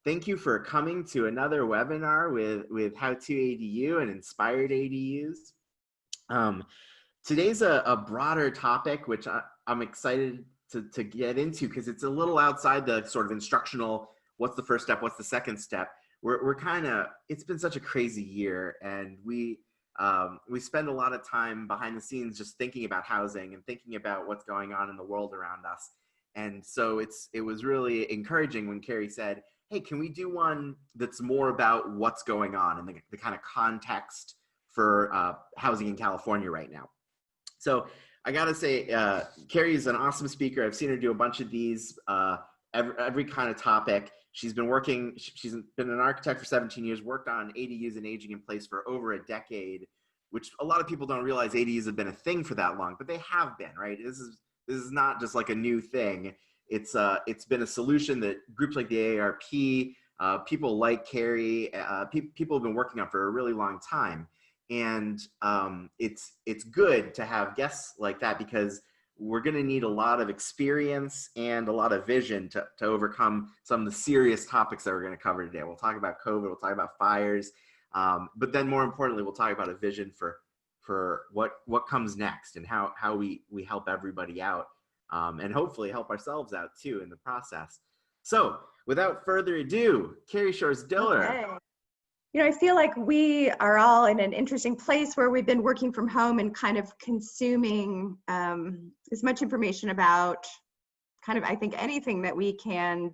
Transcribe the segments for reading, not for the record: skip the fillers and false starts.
Thank you for coming to another webinar with How to ADU and Inspired ADUs. Today's a broader topic, which I'm excited to get into because it's a little outside the sort of instructional, what's the first step, what's the second step. We're kind of, it's been such a crazy year, and we spend a lot of time behind the scenes just thinking about housing and thinking about what's going on in the world around us. And so it was really encouraging when Carrie said, hey, can we do one that's more about what's going on and the kind of context for housing in California right now. So I gotta say, Carrie is an awesome speaker. I've seen her do a bunch of these, every kind of topic. She's been an architect for 17 years, worked on ADUs and aging in place for over a decade, which a lot of people don't realize ADUs have been a thing for that long, but they have been, right? This is not just like a new thing. It's been a solution that groups like the AARP, people like Carrie, people have been working on for a really long time. And it's good to have guests like that because we're going to need a lot of experience and a lot of vision to overcome some of the serious topics that we're going to cover today. We'll talk about COVID, we'll talk about fires, but then more importantly, we'll talk about a vision for what comes next and how we help everybody out, and hopefully help ourselves out too in the process. So without further ado, Carrie Shores Diller. Okay. You know, I feel like we are all in an interesting place where we've been working from home and kind of consuming as much information about kind of, I think, anything that we can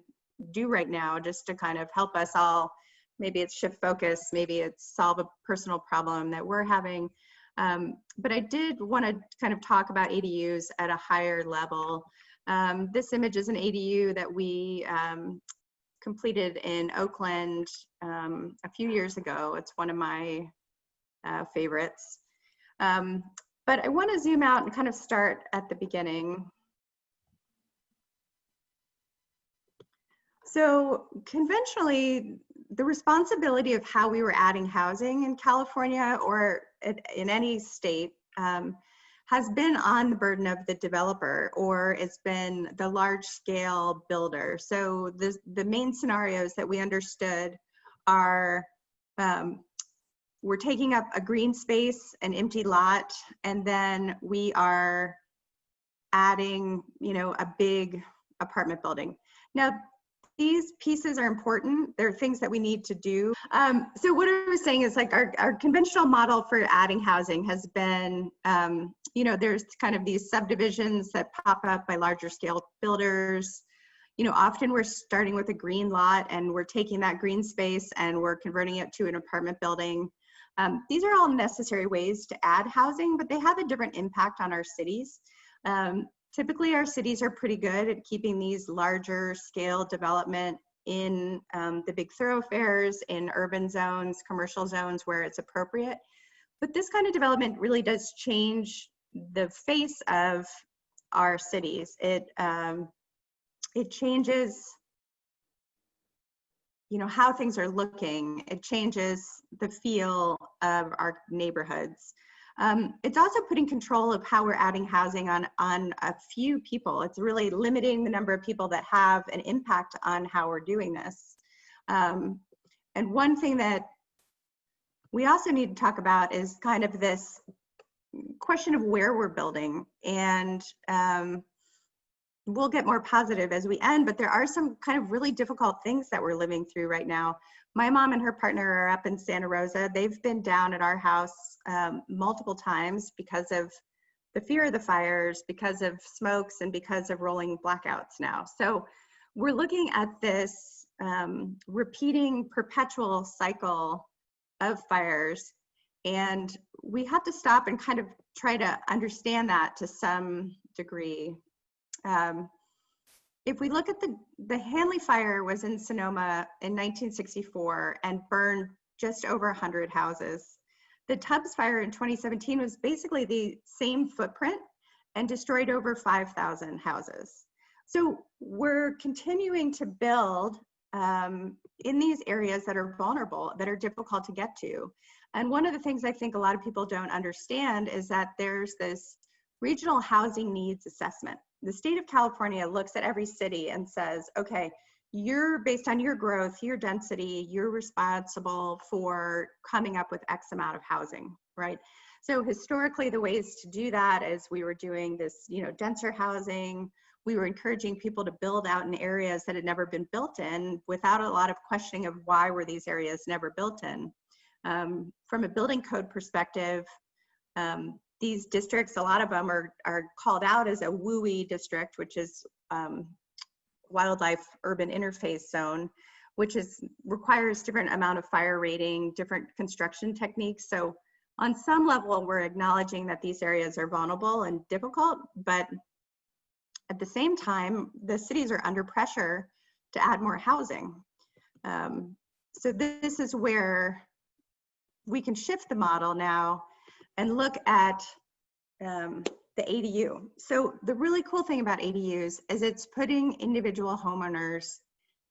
do right now just to kind of help us all. Maybe it's shift focus, maybe it's solve a personal problem that we're having. But I did want to kind of talk about ADUs at a higher level. This image is an ADU that we completed in Oakland a few years ago. It's one of my favorites. But I want to zoom out and kind of start at the beginning. So conventionally, the responsibility of how we were adding housing in California or in any state has been on the burden of the developer, or it's been the large scale builder. So the main scenarios that we understood are we're taking up a green space, an empty lot, and then we are adding, you know, a big apartment building. Now, these pieces are important. They're things that we need to do. So what I was saying is like our conventional model for adding housing has been, you know, there's kind of these subdivisions that pop up by larger scale builders. You know, often we're starting with a green lot and we're taking that green space and we're converting it to an apartment building. These are all necessary ways to add housing, but they have a different impact on our cities. Typically, our cities are pretty good at keeping these larger scale development in the big thoroughfares, in urban zones, commercial zones where it's appropriate. But this kind of development really does change the face of our cities. It changes, you know, how things are looking. It changes the feel of our neighborhoods. It's also putting control of how we're adding housing on a few people. It's really limiting the number of people that have an impact on how we're doing this. And one thing that we also need to talk about is kind of this question of where we're building. And we'll get more positive as we end, but there are some kind of really difficult things that we're living through right now. My mom and her partner are up in Santa Rosa. They've been down at our house multiple times because of the fear of the fires, because of smokes, and because of rolling blackouts now. So we're looking at this repeating perpetual cycle of fires, and we have to stop and kind of try to understand that to some degree. If we look at the Hanley fire was in Sonoma in 1964 and burned just over 100 houses. The Tubbs fire in 2017 was basically the same footprint and destroyed over 5,000 houses. So we're continuing to build in these areas that are vulnerable, that are difficult to get to. And one of the things I think a lot of people don't understand is that there's this regional housing needs assessment. The state of California looks at every city and says, okay, you're based on your growth, your density, you're responsible for coming up with X amount of housing, right? So historically, the ways to do that is we were doing this, denser housing. We were encouraging people to build out in areas that had never been built in without a lot of questioning of why were these areas never built in. From a building code perspective, these districts, a lot of them are called out as a WUI district, which is wildlife urban interface zone, which requires different amount of fire rating, different construction techniques. So on some level, we're acknowledging that these areas are vulnerable and difficult, but at the same time, the cities are under pressure to add more housing. So this is where we can shift the model now and look at the ADU. So the really cool thing about ADUs is it's putting individual homeowners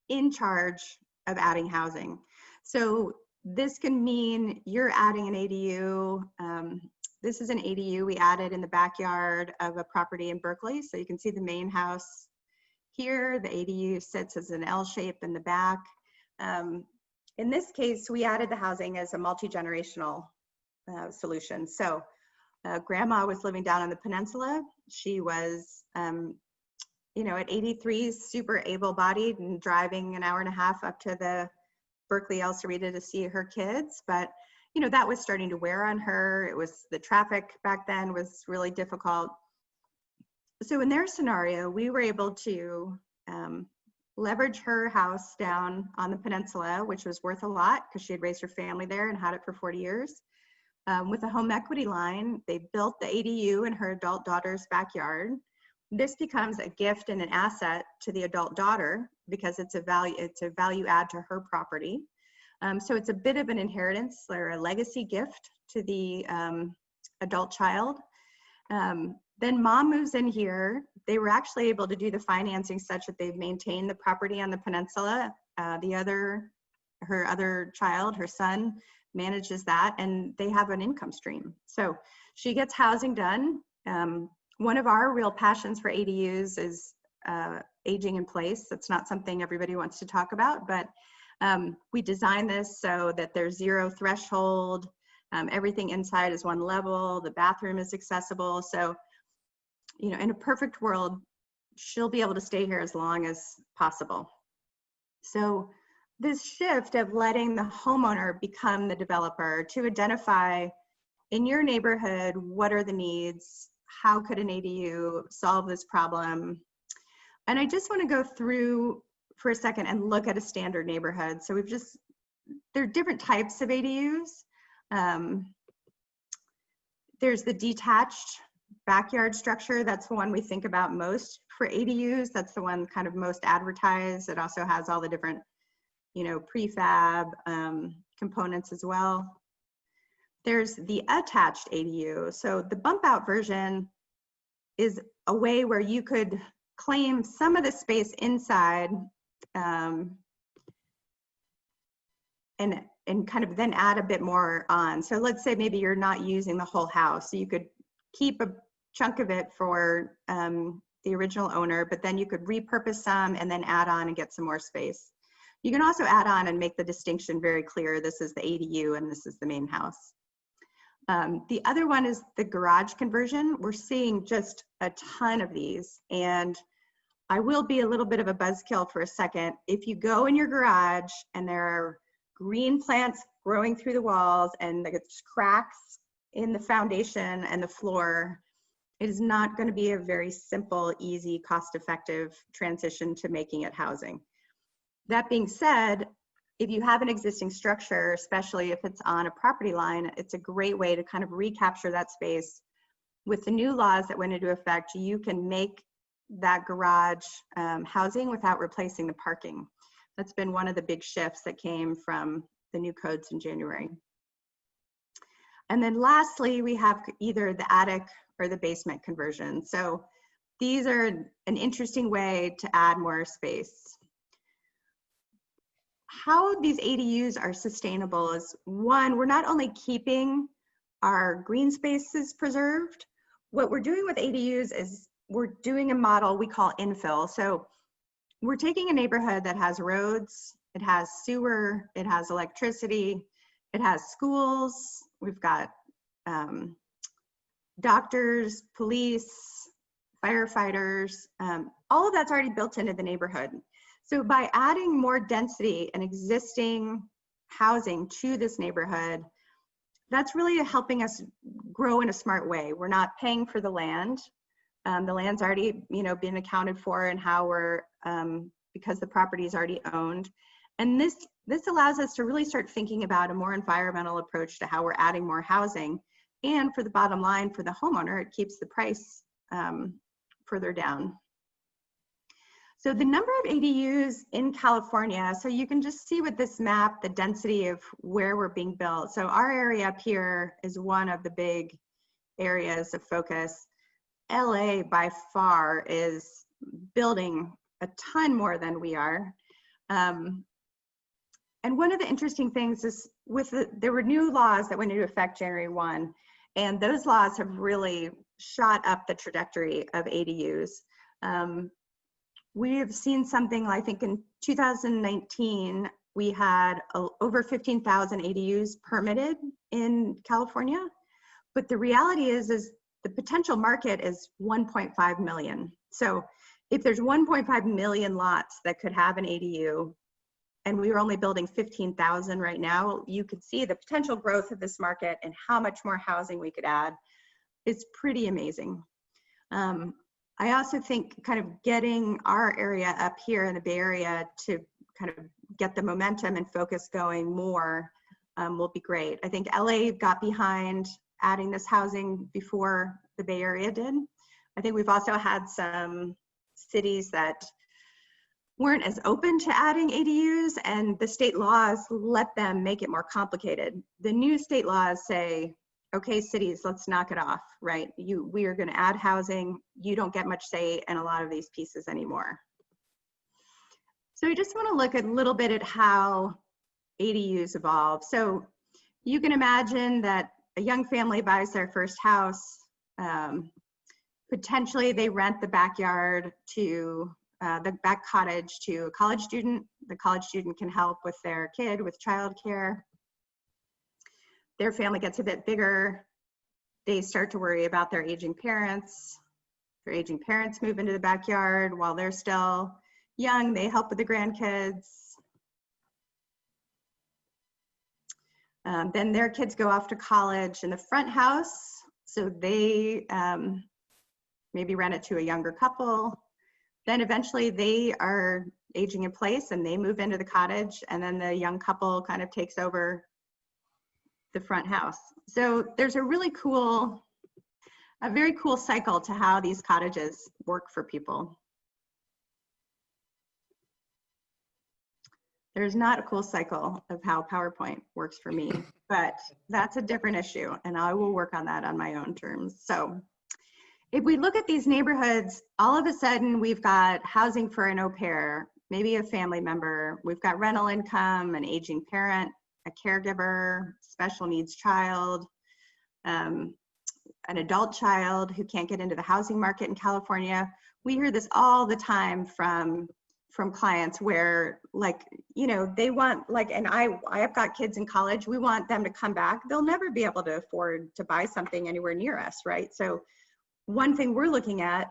in charge of adding housing. So this can mean you're adding an ADU. This is an ADU we added in the backyard of a property in Berkeley. So you can see the main house here. The ADU sits as an L shape in the back. In this case, we added the housing as a multi-generational solution. So grandma was living down on the peninsula. She was, at 83, super able-bodied and driving an hour and a half up to the Berkeley El Cerrito to see her kids. But, that was starting to wear on her. It was the traffic back then was really difficult. So in their scenario, we were able to leverage her house down on the peninsula, which was worth a lot because she had raised her family there and had it for 40 years. With a home equity line, they built the ADU in her adult daughter's backyard. This becomes a gift and an asset to the adult daughter because it's a value add to her property. So it's a bit of an inheritance or a legacy gift to the adult child. Then mom moves in here. They were actually able to do the financing such that they've maintained the property on the peninsula. Her other child, her son, manages that, and they have an income stream. So she gets housing done. One of our real passions for ADUs is aging in place. That's not something everybody wants to talk about, but we designed this so that there's zero threshold. Everything inside is one level. The bathroom is accessible. So, in a perfect world, she'll be able to stay here as long as possible. So this shift of letting the homeowner become the developer to identify in your neighborhood, what are the needs? How could an ADU solve this problem? And I just want to go through for a second and look at a standard neighborhood. So there are different types of ADUs. There's the detached backyard structure. That's the one we think about most for ADUs. That's the one kind of most advertised. It also has all the different, prefab components as well. There's the attached ADU. So the bump out version is a way where you could claim some of the space inside and kind of then add a bit more on. So let's say maybe you're not using the whole house. So you could keep a chunk of it for the original owner, but then you could repurpose some and then add on and get some more space. You can also add on and make the distinction very clear. This is the ADU and this is the main house. The other one is the garage conversion. We're seeing just a ton of these, and I will be a little bit of a buzzkill for a second. If you go in your garage and there are green plants growing through the walls and there's cracks in the foundation and the floor, it is not going to be a very simple, easy, cost-effective transition to making it housing. That being said, if you have an existing structure, especially if it's on a property line, it's a great way to kind of recapture that space. With the new laws that went into effect, you can make that garage housing without replacing the parking. That's been one of the big shifts that came from the new codes in January. And then lastly, we have either the attic or the basement conversion. So these are an interesting way to add more space. How these ADUs are sustainable is, one, we're not only keeping our green spaces preserved, what we're doing with ADUs is we're doing a model we call infill. So we're taking a neighborhood that has roads, it has sewer, it has electricity, it has schools, we've got doctors, police, firefighters, all of that's already built into the neighborhood. So by adding more density and existing housing to this neighborhood, that's really helping us grow in a smart way. We're not paying for the land. The land's already, been accounted for and how we're, because the property is already owned. And this allows us to really start thinking about a more environmental approach to how we're adding more housing. And for the bottom line, for the homeowner, it keeps the price further down. So the number of ADUs in California, so you can just see with this map, the density of where we're being built. So our area up here is one of the big areas of focus. LA by far is building a ton more than we are. And one of the interesting things is there were new laws that went into effect January 1, and those laws have really shot up the trajectory of ADUs. We have seen something, I think in 2019, we had over 15,000 ADUs permitted in California, but the reality is the potential market is 1.5 million. So if there's 1.5 million lots that could have an ADU, and we were only building 15,000 right now, you could see the potential growth of this market and how much more housing we could add. It's pretty amazing. I also think kind of getting our area up here in the Bay Area to kind of get the momentum and focus going more will be great. I think LA got behind adding this housing before the Bay Area did. I think we've also had some cities that weren't as open to adding ADUs, and the state laws let them make it more complicated. The new state laws say, okay, cities, let's knock it off, right? We are gonna add housing. You don't get much say in a lot of these pieces anymore. So I just wanna look a little bit at how ADUs evolve. So you can imagine that a young family buys their first house. Potentially they rent the backyard to the back cottage to a college student. The college student can help with their kid with childcare. Their family gets a bit bigger. They start to worry about their aging parents. Their aging parents move into the backyard while they're still young. They help with the grandkids. Then their kids go off to college in the front house. So they maybe rent it to a younger couple. Then eventually they are aging in place and they move into the cottage, and then the young couple kind of takes over the front house. So there's a very cool cycle to how these cottages work for people. There's not a cool cycle of how PowerPoint works for me, but that's a different issue, and I will work on that on my own terms. So if we look at these neighborhoods, all of a sudden we've got housing for an au pair, maybe a family member, we've got rental income, an aging parent, a caregiver, special needs child, an adult child who can't get into the housing market in California. We hear this all the time from clients where, like, they want, like, and I've got kids in college, we want them to come back. They'll never be able to afford to buy something anywhere near us, right? So one thing we're looking at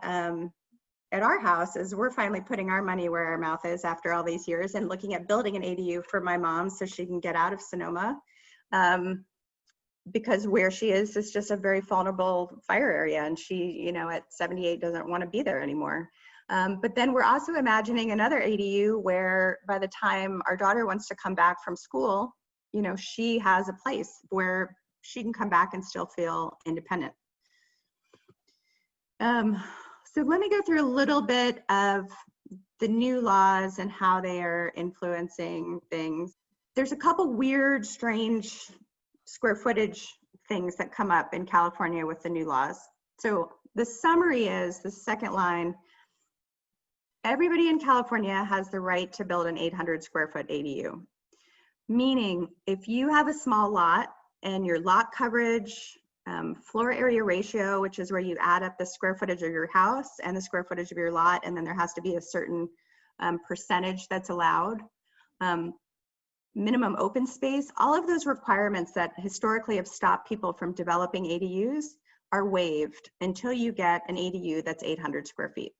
our house is we're finally putting our money where our mouth is after all these years and looking at building an ADU for my mom so she can get out of Sonoma, because where she is just a very vulnerable fire area, and she, at 78 doesn't want to be there anymore. But then we're also imagining another ADU where by the time our daughter wants to come back from school, she has a place where she can come back and still feel independent. So let me go through a little bit of the new laws and how they are influencing things. There's a couple weird, strange square footage things that come up in California with the new laws. So the summary is, the second line, everybody in California has the right to build an 800 square foot ADU. Meaning, if you have a small lot and your lot coverage, floor area ratio, which is where you add up the square footage of your house and the square footage of your lot, and then there has to be a certain percentage that's allowed, minimum open space, all of those requirements that historically have stopped people from developing ADUs are waived until you get an ADU that's 800 square feet.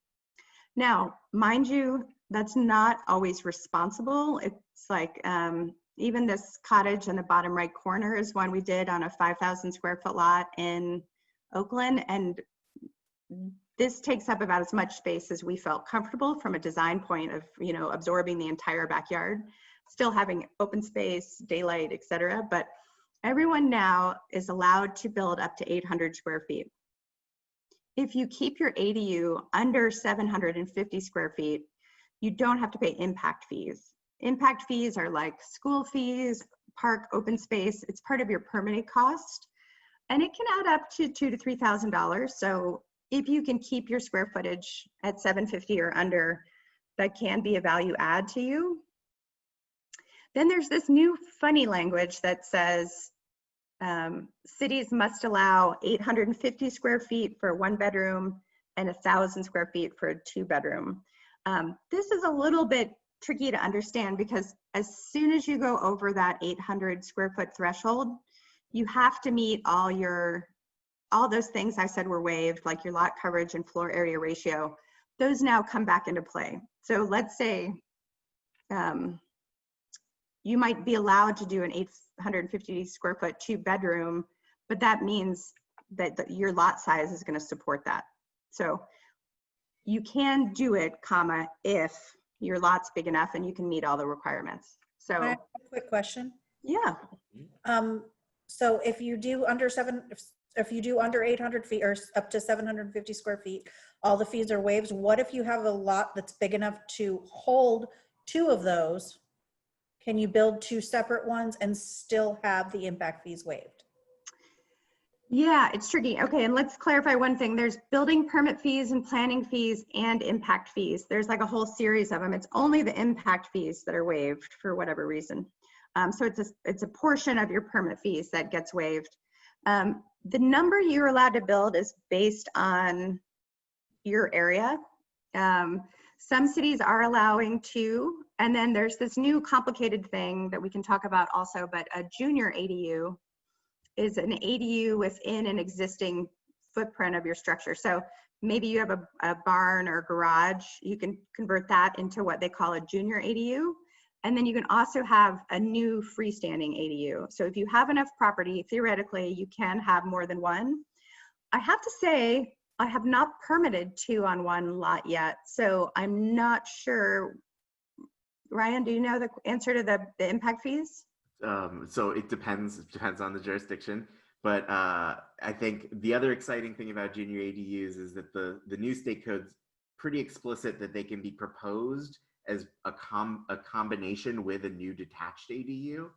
Now, mind you, that's not always responsible. It's like, even this cottage in the bottom right corner is one we did on a 5,000 square foot lot in Oakland. And this takes up about as much space as we felt comfortable from a design point of, you know, absorbing the entire backyard, still having open space, daylight, et cetera. But everyone now is allowed to build up to 800 square feet. If you keep your ADU under 750 square feet, you don't have to pay impact fees. Impact fees are like school fees, park open space. It's part of your permitting cost, and it can add up to $2,000 to $3,000. So if you can keep your square footage at 750 or under, that can be a value add to you. Then there's this new funny language that says cities must allow 850 square feet for 1 bedroom and 1,000 square feet for a 2 bedroom. This is a little bit tricky to understand because as soon as you go over that 800 square foot threshold, you have to meet all those things I said were waived, like your lot coverage and floor area ratio. Those now come back into play. So let's say you might be allowed to do an 850 square foot 2 bedroom, but that means that your lot size is going to support that. So you can do it, comma, if your lot's big enough and you can meet all the requirements. So I have a quick question. Yeah. So if you do under 800 feet or up to 750 square feet, all the fees are waived. What if you have a lot that's big enough to hold 2 of those? Can you build 2 separate ones and still have the impact fees waived? Yeah, it's tricky. Okay, and let's clarify one thing. There's building permit fees and planning fees and impact fees. There's like a whole series of them. It's only the impact fees that are waived for whatever reason. So it's a portion of your permit fees that gets waived. The number you're allowed to build is based on your area. Some cities are allowing 2, and then there's this new complicated thing that we can talk about also, but a junior ADU is an ADU within an existing footprint of your structure. So maybe you have a barn or garage, you can convert that into what they call a junior ADU. And then you can also have a new freestanding ADU. So if you have enough property, theoretically, you can have more than one. I have to say, I have not permitted 2 on one lot yet. So I'm not sure. Ryan, do you know the answer to the impact fees? So it depends on the jurisdiction, but I think the other exciting thing about junior ADUs is that the new state code's pretty explicit that they can be proposed as a combination with a new detached ADU.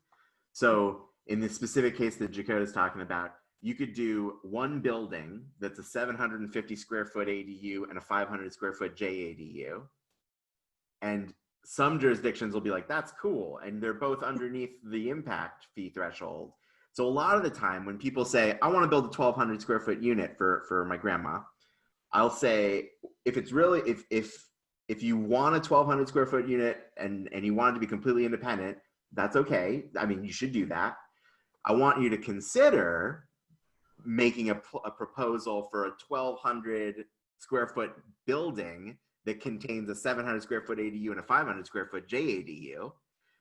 So in the specific case that Jacoda's talking about, you could do one building that's a 750 square foot ADU and a 500 square foot JADU. And some jurisdictions will be like, that's cool. And they're both underneath the impact fee threshold. So a lot of the time when people say, I want to build a 1,200 square foot unit for my grandma, I'll say, if it's really, if you want a 1,200 square foot unit and you want it to be completely independent, that's okay. I mean, you should do that. I want you to consider making a proposal for a 1,200 square foot building that contains a 700 square foot ADU and a 500 square foot JADU.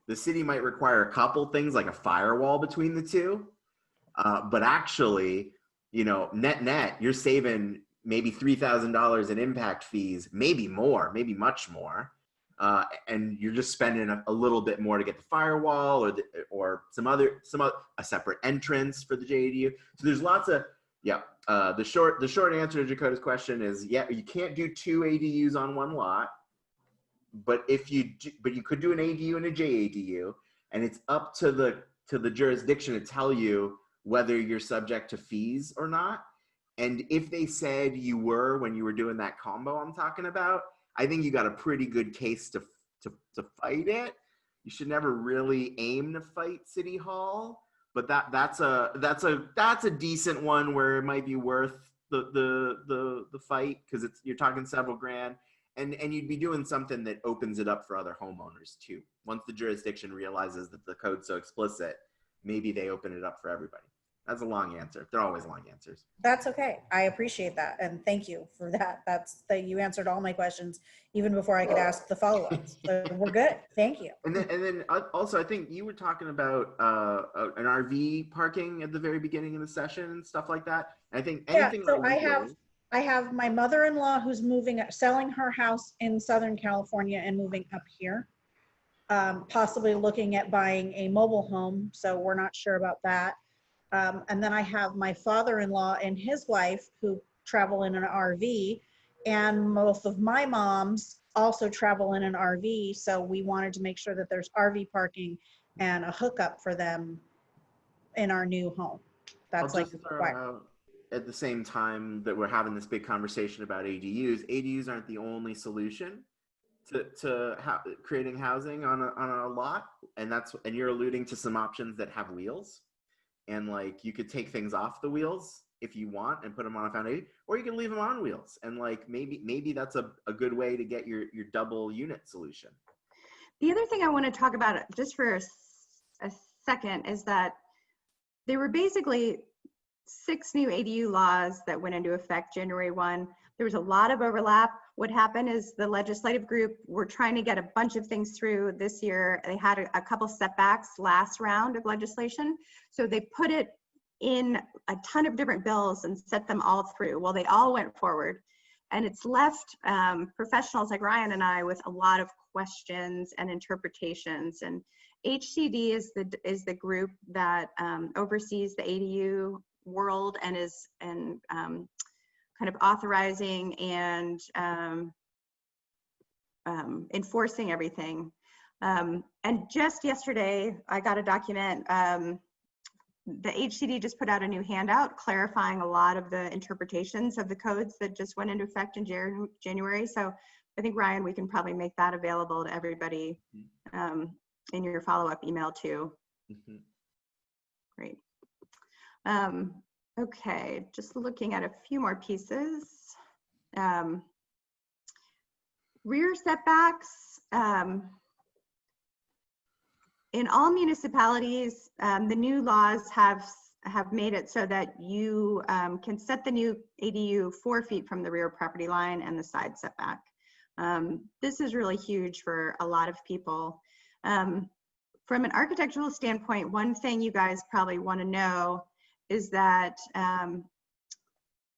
The city might require a couple things like a firewall between the two, but actually, you know, net, you're saving maybe $3,000 in impact fees, maybe more, maybe much more, and you're just spending a little bit more to get the firewall or a separate entrance for the JADU. So there's lots of the short answer to Jacoda's question is you can't do 2 ADUs on one lot, but you could do an ADU and a JADU, and it's up to the jurisdiction to tell you whether you're subject to fees or not. And if they said you were when you were doing that combo I'm talking about, I think you got a pretty good case to fight it. You should never really aim to fight City Hall, but that's a decent one where it might be worth the fight because you're talking several grand. And you'd be doing something that opens it up for other homeowners too. Once the jurisdiction realizes that the code's so explicit, maybe they open it up for everybody. That's a long answer. They're always long answers. That's okay. I appreciate that. And thank you for that. You answered all my questions even before I could ask the follow-ups. So we're good. Thank you. And then also, I think you were talking about an RV parking at the very beginning of the session and stuff like that. I think anything. Yeah, so I have my mother-in-law who's selling her house in Southern California and moving up here. Possibly looking at buying a mobile home. So we're not sure about that. And then I have my father-in-law and his wife who travel in an RV, and both of my moms also travel in an RV. So we wanted to make sure that there's RV parking and a hookup for them in our new home. That's like at the same time that we're having this big conversation about ADUs aren't the only solution to creating housing on a lot. And you're alluding to some options that have wheels. And like, you could take things off the wheels if you want and put them on a foundation, or you can leave them on wheels. And like, maybe that's a good way to get your double unit solution. The other thing I want to talk about just for a second is that there were basically 6 new ADU laws that went into effect January 1. There was a lot of overlap. What happened is the legislative group were trying to get a bunch of things through this year. They had a couple setbacks last round of legislation. So they put it in a ton of different bills and set them all through. Well, they all went forward. And it's left professionals like Ryan and I with a lot of questions and interpretations. And HCD is the group that oversees the ADU world and is kind of authorizing and enforcing everything. And just yesterday, I got a document. The HCD just put out a new handout clarifying a lot of the interpretations of the codes that just went into effect in January. So I think, Ryan, we can probably make that available to everybody in your follow-up email too. Mm-hmm. Great. Okay, just looking at a few more pieces. Rear setbacks. In all municipalities, the new laws have made it so that you can set the new ADU 4 feet from the rear property line and the side setback. This is really huge for a lot of people. From an architectural standpoint, one thing you guys probably want to know is that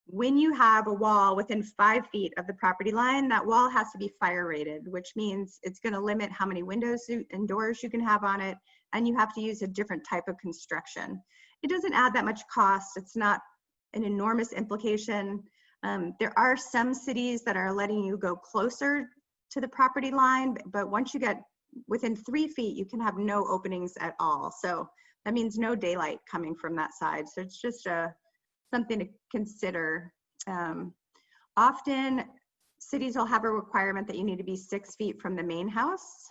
when you have a wall within 5 feet of the property line, that wall has to be fire rated, which means it's going to limit how many windows and doors you can have on it, and you have to use a different type of construction. It doesn't add that much cost. It's not an enormous implication. There are some cities that are letting you go closer to the property line, but once you get within 3 feet, you can have no openings at all. So that means no daylight coming from that side. So it's just something to consider. Often cities will have a requirement that you need to be 6 feet from the main house.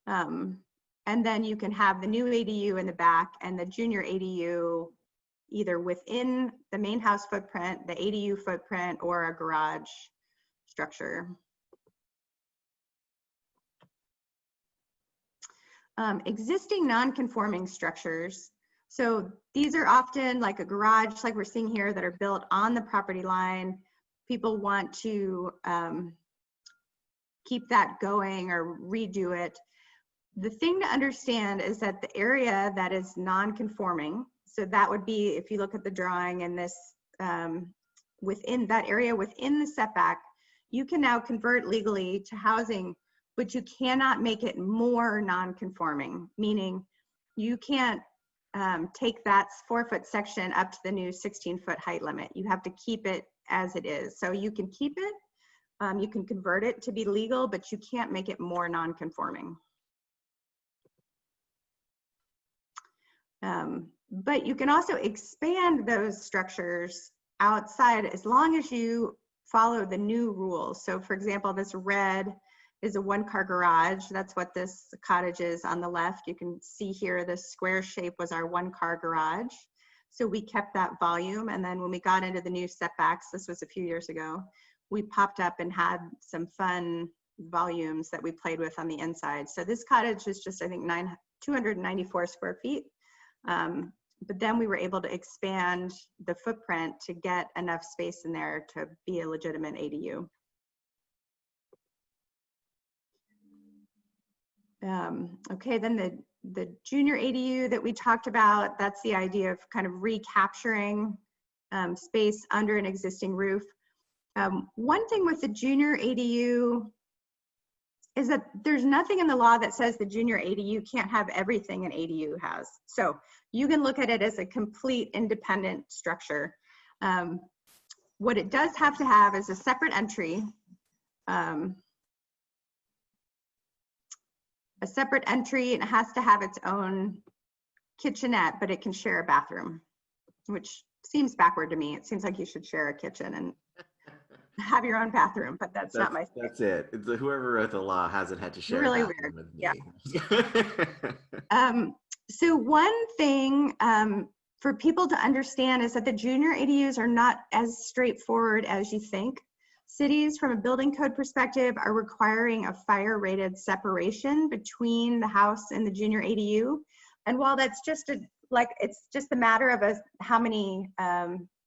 And then you can have the new ADU in the back and the junior ADU either within the main house footprint, the ADU footprint, or a garage structure. Existing non-conforming structures. So these are often like a garage, like we're seeing here, that are built on the property line. People want to keep that going or redo it. The thing to understand is that the area that is non-conforming, so that would be, if you look at the drawing in this, within that area, within the setback, you can now convert legally to housing, but you cannot make it more non-conforming, meaning you can't take that 4-foot section up to the new 16-foot height limit. You have to keep it as it is. So you can keep it, you can convert it to be legal, but you can't make it more non-conforming. But you can also expand those structures outside as long as you follow the new rules. So for example, this red is a 1-car garage. That's what this cottage is on the left. You can see here the square shape was our 1-car garage. So we kept that volume, and then when we got into the new setbacks, this was a few years ago, we popped up and had some fun volumes that we played with on the inside. So this cottage is just, I think, 294 square feet. But then we were able to expand the footprint to get enough space in there to be a legitimate ADU. Okay, then the junior ADU that we talked about, that's the idea of kind of recapturing space under an existing roof. One thing with the junior ADU is that there's nothing in the law that says the junior ADU can't have everything an ADU has. So you can look at it as a complete independent structure. What it does have to have is a separate entry. A separate entry, and it has to have its own kitchenette, but it can share a bathroom, which seems backward to me. It seems like you should share a kitchen and have your own bathroom, but that's not my thing. That's it. Whoever wrote the law hasn't had to share Really a bathroom weird. with me. Yeah. So one thing for people to understand is that the junior ADUs are not as straightforward as you think. Cities, from a building code perspective, are requiring a fire rated separation between the house and the junior ADU. And while that's just it's just a matter of how many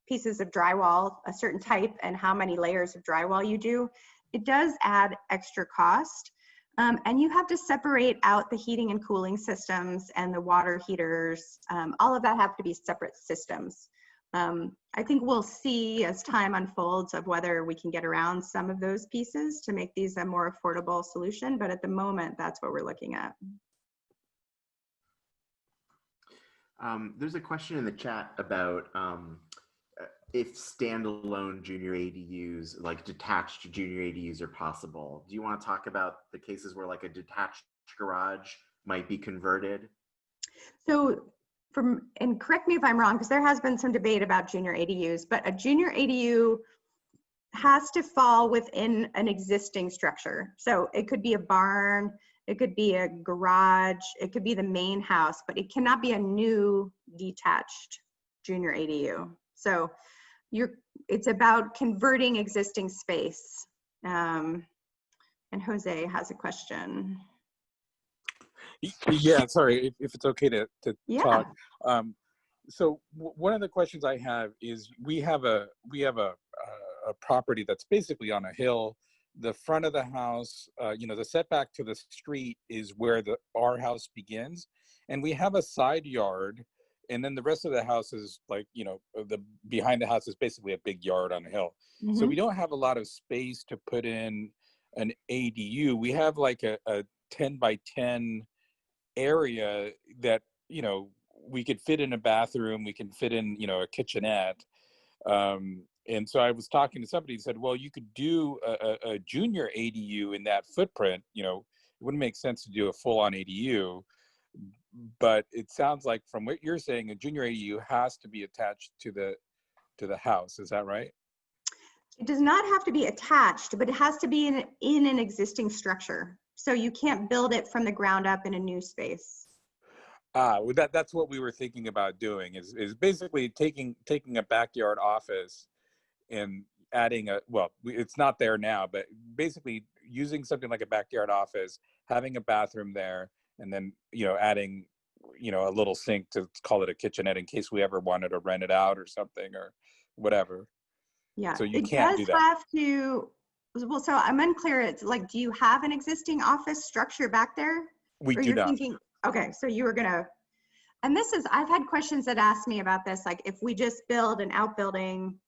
pieces of drywall, a certain type, and how many layers of drywall you do, it does add extra cost. And you have to separate out the heating and cooling systems and the water heaters. All of that have to be separate systems. I think we'll see as time unfolds of whether we can get around some of those pieces to make these a more affordable solution. But at the moment, that's what we're looking at. There's a question in the chat about if standalone junior ADUs, like detached junior ADUs, are possible. Do you want to talk about the cases where like a detached garage might be converted? So and correct me if I'm wrong, because there has been some debate about junior ADUs, but a junior ADU has to fall within an existing structure. So it could be a barn, it could be a garage, it could be the main house, but it cannot be a new detached junior ADU. So it's about converting existing space. And Jose has a question. Yeah, sorry, if it's okay to Yeah. talk. So one of the questions I have is we have a property that's basically on a hill. The front of the house, the setback to the street is where our house begins, and we have a side yard, and then the rest of the house is like, the behind the house is basically a big yard on a hill. Mm-hmm. So we don't have a lot of space to put in an ADU. We have like a 10 by 10 area that, we could fit in a bathroom, we can fit in, a kitchenette. And so I was talking to somebody who said, well, you could do a junior ADU in that footprint. It wouldn't make sense to do a full-on ADU, but it sounds like from what you're saying, a junior ADU has to be attached to the house. Is that right? It does not have to be attached, but it has to be in an existing structure. So you can't build it from the ground up in a new space. Well, that's what we were thinking about doing is basically taking a backyard office and adding it's not there now, but basically using something like a backyard office, having a bathroom there, and then, adding, a little sink to call it a kitchenette in case we ever wanted to rent it out or something or whatever. Yeah, so you can't do that. Have to, well, so I'm unclear. It's like, do you have an existing office structure back there? We do not. Okay, so you were gonna, and I've had questions that ask me about this, like if we just build an outbuilding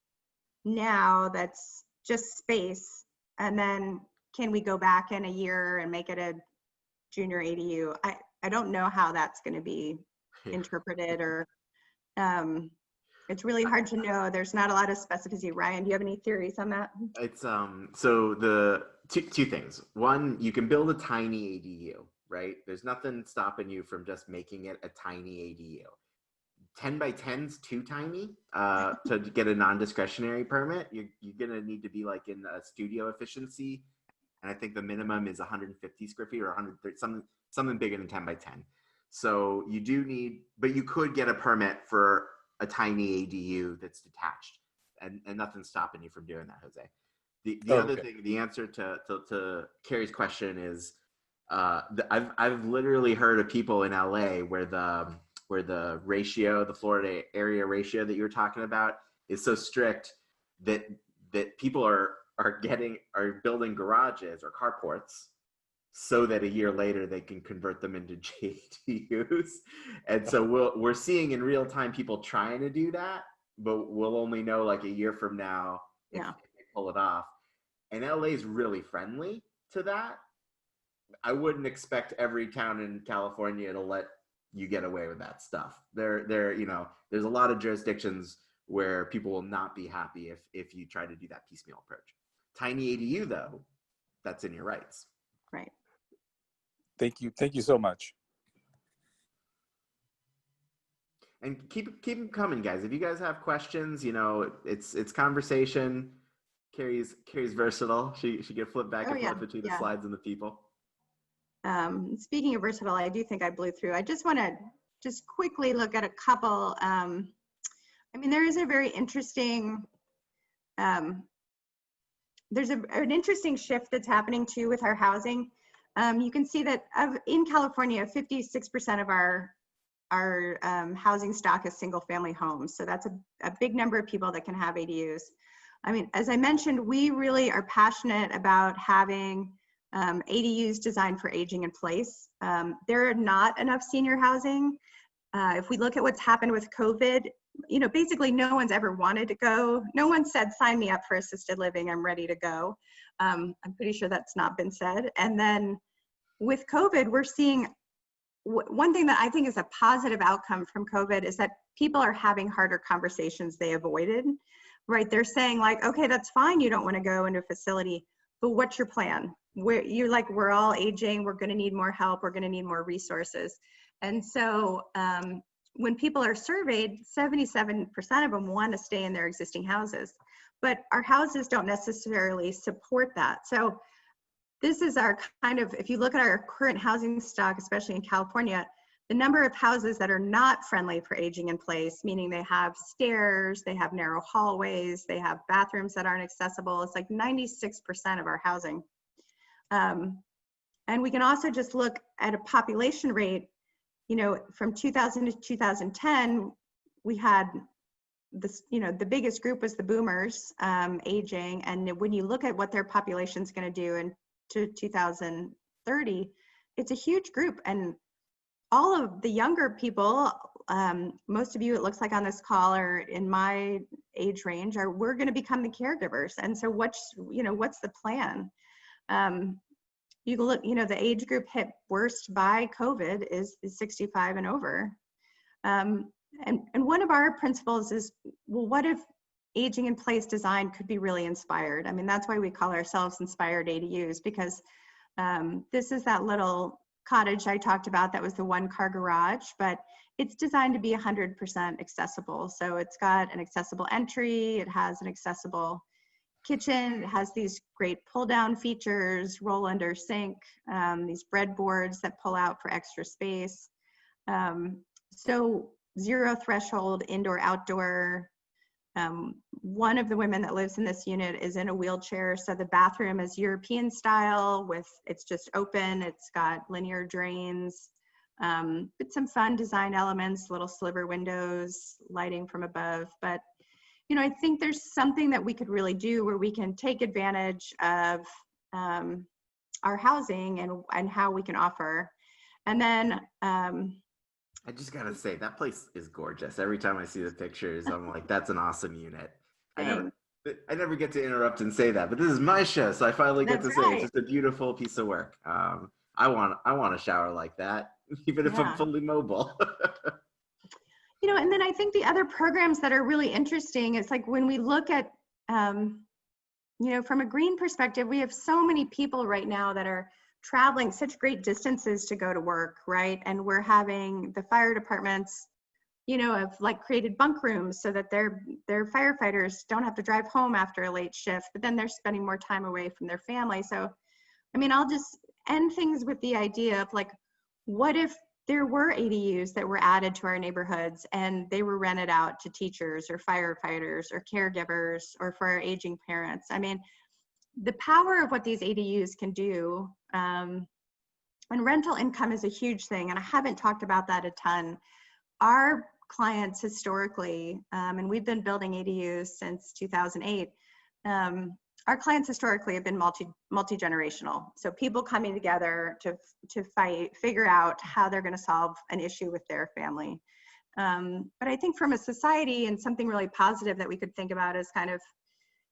now that's just space, and then can we go back in a year and make it a junior ADU? I don't know how that's going to be interpreted, or it's really hard to know. There's not a lot of specificity. Ryan, do you have any theories on that? It's so the two things. One, you can build a tiny ADU, right? There's nothing stopping you from just making it a tiny ADU. 10 by 10's too tiny to get a non-discretionary permit. You're gonna need to be like in a studio efficiency, and I think the minimum is 150 square feet or 130, something bigger than 10 by 10. So you do need, but you could get a permit for a tiny ADU that's detached, and nothing's stopping you from doing that, Jose. The other thing, the answer to Carrie's question is, I've literally heard of people in LA where the ratio, the Florida area ratio that you were talking about, is so strict that people are building garages or carports so that a year later they can convert them into JADUs. And so we're seeing in real time people trying to do that, but we'll only know like a year from now if they pull it off. And LA is really friendly to that. I wouldn't expect every town in California to let you get away with that stuff. There's a lot of jurisdictions where people will not be happy if you try to do that piecemeal approach. Tiny ADU though, that's in your rights. Right. Thank you so much. And keep them coming, guys. If you guys have questions, it's conversation. Carrie's versatile. She can flip back and forth between the slides and the people. Speaking of versatile, I do think I blew through. I just want to quickly look at a couple. There is a very interesting, there's an interesting shift that's happening too with our housing. You can see that in California, 56% of our housing stock is single family homes. So that's a big number of people that can have ADUs. As I mentioned, we really are passionate about having ADUs designed for aging in place. There are not enough senior housing. If we look at what's happened with COVID, basically no one's ever wanted to go. No one said, sign me up for assisted living, I'm ready to go. I'm pretty sure that's not been said. And then with COVID, we're seeing one thing that I think is a positive outcome from COVID is that people are having harder conversations they avoided, right? They're saying like, okay, that's fine, you don't want to go into a facility, but what's your plan? We're all aging, we're going to need more help, we're going to need more resources. And so when people are surveyed, 77% of them want to stay in their existing houses, but our houses don't necessarily support that. So this is our if you look at our current housing stock, especially in California, the number of houses that are not friendly for aging in place, meaning they have stairs, they have narrow hallways, they have bathrooms that aren't accessible, it's like 96% of our housing. And we can also just look at a population rate, from 2000 to 2010, we had this, the biggest group was the boomers aging. And when you look at what their population is going to do in 2030, it's a huge group. And all of the younger people, most of you, it looks like on this call are in my age range, we're going to become the caregivers. And so what's the plan? You can look, the age group hit worst by COVID is 65 and over. And one of our principles is, well, what if aging in place design could be really inspired? That's why we call ourselves Inspired ADUs, because this is that little cottage I talked about that was the 1-car garage, but it's designed to be 100% accessible. So it's got an accessible entry, it has an accessible kitchen, it has these great pull down features, roll under sink, these breadboards that pull out for extra space. So 0 threshold, indoor, outdoor. One of the women that lives in this unit is in a wheelchair. So the bathroom is European style it's just open. It's got linear drains, but some fun design elements, little sliver windows, lighting from above. But I think there's something that we could really do where we can take advantage of our housing and how we can offer. And then I just gotta say, that place is gorgeous. Every time I see the pictures, I'm like, that's an awesome unit. I never get to interrupt and say that, but this is my show, so I finally get to say it's just a beautiful piece of work. I want a shower like that, even if I'm fully mobile. And then I think the other programs that are really interesting is like when we look at, from a green perspective, we have so many people right now that are traveling such great distances to go to work, right? And we're having the fire departments, have like created bunk rooms so that their firefighters don't have to drive home after a late shift, but then they're spending more time away from their family. So, I'll just end things with the idea of like, what if there were ADUs that were added to our neighborhoods and they were rented out to teachers or firefighters or caregivers or for our aging parents? the power of what these ADUs can do, and rental income is a huge thing, and I haven't talked about that a ton. Our clients historically, and we've been building ADUs since 2008, our clients historically have been multi-generational. So people coming together to figure out how they're going to solve an issue with their family. But I think from a society, and something really positive that we could think about is kind of,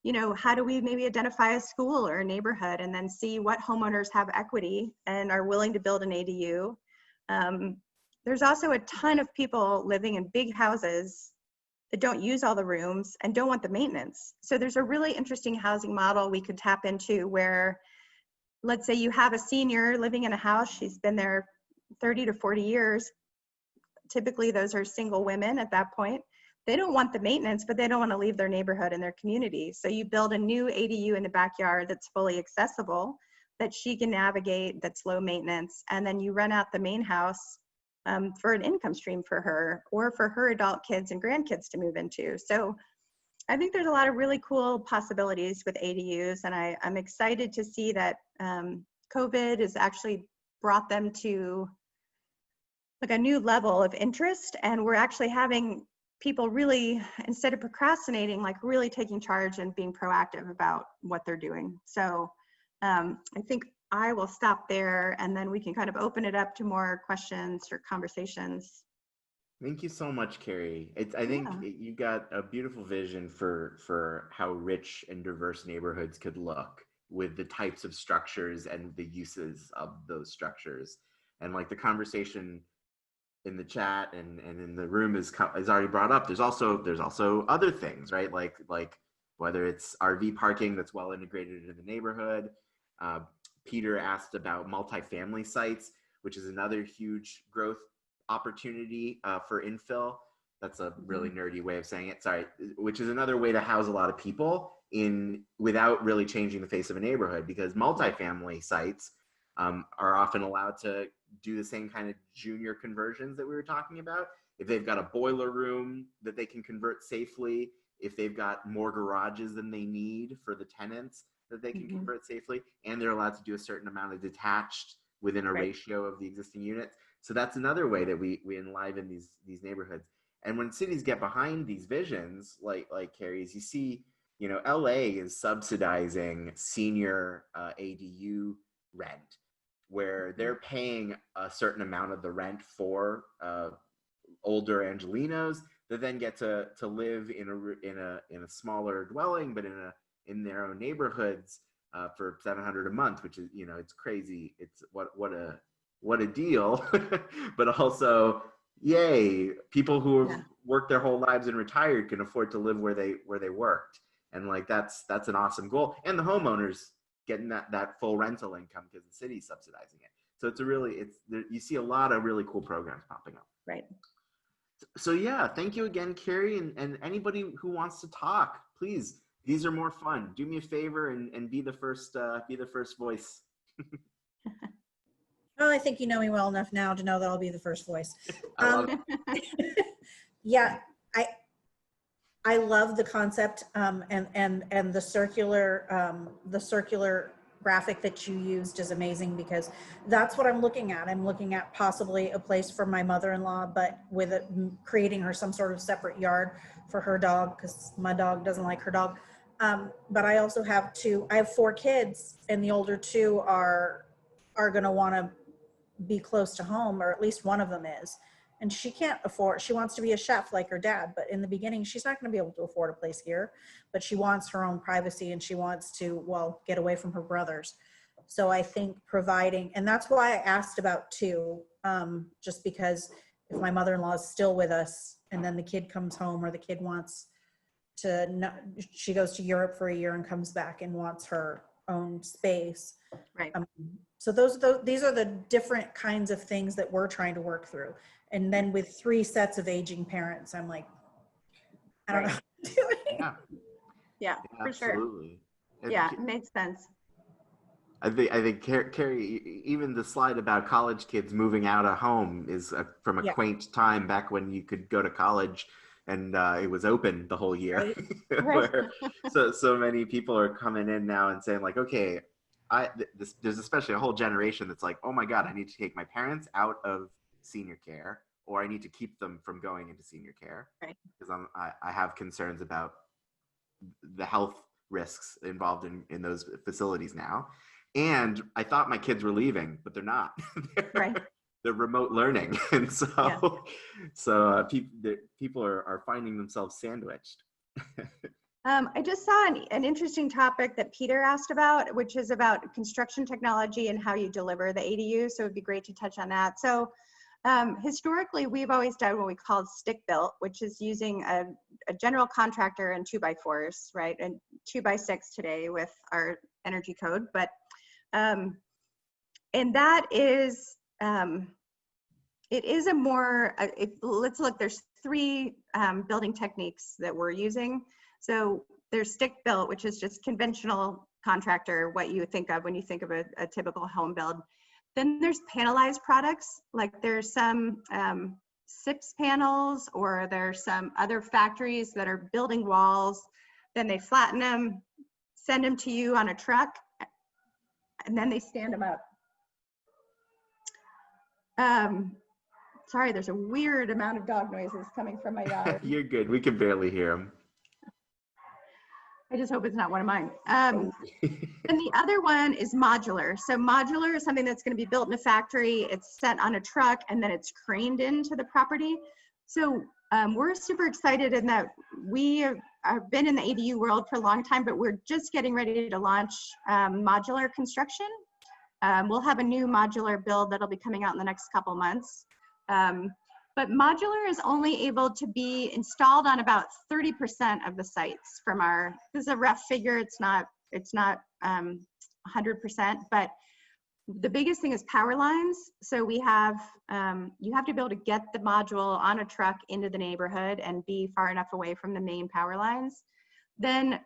you know, how do we maybe identify a school or a neighborhood and then see what homeowners have equity and are willing to build an ADU. There's also a ton of people living in big houses that don't use all the rooms and don't want the maintenance. So there's a really interesting housing model we could tap into where, let's say you have a senior living in a house, she's been there 30 to 40 years. Typically those are single women at that point. They don't want the maintenance, but they don't want to leave their neighborhood and their community. So you build a new ADU in the backyard that's fully accessible, that she can navigate, that's low maintenance, and then you rent out the main house for an income stream for her or for her adult kids and grandkids to move into. So I think there's a lot of really cool possibilities with ADUs, and I'm excited to see that COVID has actually brought them to like a new level of interest, and we're actually having people really, instead of procrastinating, like really taking charge and being proactive about what they're doing. So I think I will stop there, and then we can kind of open it up to more questions or conversations. Thank you so much, Carrie. I think you got a beautiful vision for how rich and diverse neighborhoods could look with the types of structures and the uses of those structures. And like the conversation in the chat and in the room is already brought up. There's also other things, right? Like whether it's RV parking that's well integrated into the neighborhood. Peter asked about multifamily sites, which is another huge growth opportunity for infill. That's a really nerdy way of saying it. Sorry, which is another way to house a lot of people without really changing the face of a neighborhood, because multifamily sites are often allowed to do the same kind of junior conversions that we were talking about. If they've got a boiler room that they can convert safely, if they've got more garages than they need for the tenants that they can convert safely, and they're allowed to do a certain amount of detached within a ratio of the existing units. So that's another way that we enliven these neighborhoods. And when cities get behind these visions, like Carrie's, you see, you know, LA is subsidizing senior ADU rent, where they're paying a certain amount of the rent for older Angelenos that then get to live in a smaller dwelling, but in their own neighborhoods for $700 a month, which is, you know, it's crazy. It's what a deal. But also, yay, people who have worked their whole lives and retired can afford to live where they worked, and like that's an awesome goal. And the homeowners getting that full rental income because the city's subsidizing it. So you see a lot of really cool programs popping up. Right. So yeah, thank you again, Carrie, and anybody who wants to talk, please. These are more fun. Do me a favor and be the first voice. Well, I think you know me well enough now to know that I'll be the first voice. I love it. Yeah, I love the concept and the circular graphic that you used is amazing, because that's what I'm looking at. I'm looking at possibly a place for my mother-in-law, but with creating her some sort of separate yard for her dog, because my dog doesn't like her dog. But I also have I have 4 kids, and the older 2 are going to want to be close to home, or at least one of them is. And she wants to be a chef like her dad, but in the beginning, she's not going to be able to afford a place here, but she wants her own privacy, and she wants to, get away from her brothers. So I think providing, and that's why I asked about 2, just because if my mother-in-law is still with us and then the kid comes home, or the kid wants to, she goes to Europe for a year and comes back and wants her own space. Right. So these are the different kinds of things that we're trying to work through. And then with 3 sets of aging parents, I'm like, I don't know what to do. Yeah, for sure. Absolutely. Yeah, it makes sense. I think Carrie, even the slide about college kids moving out of home is from a quaint time back when you could go to college and it was open the whole year. Right. Where so many people are coming in now and saying like, okay, there's especially a whole generation that's like, oh my God, I need to take my parents out of senior care, or I need to keep them from going into senior care, Right. because I have concerns about the health risks involved in those facilities now. And I thought my kids were leaving, but they're not. Right. They're remote learning, and so people are finding themselves sandwiched. I just saw an interesting topic that Peter asked about, which is about construction technology and how you deliver the ADU. So it'd be great to touch on that. So historically, we've always done what we call stick built, which is using a general contractor and 2x4s, right? And 2x6 today with our energy code. But, and that is, it is a more, let's look, there's 3 building techniques that we're using. So there's stick built, which is just conventional contractor, what you think of when you think of a typical home build. Then there's panelized products, like there's some SIPS panels, or there's some other factories that are building walls. Then they flatten them, send them to you on a truck, and then they stand them up. Sorry, there's a weird amount of dog noises coming from my yard. You're good. We can barely hear them. I just hope it's not one of mine. And the other one is modular. So modular is something that's going to be built in a factory. It's set on a truck, and then it's craned into the property. So we're super excited in that we have been in the ADU world for a long time, but we're just getting ready to launch modular construction. We'll have a new modular build that'll be coming out in the next couple months. But modular is only able to be installed on about 30% of the sites from our, this is a rough figure, it's not 100%, but the biggest thing is power lines. So we have, you have to be able to get the module on a truck into the neighborhood and be far enough away from the main power lines. Then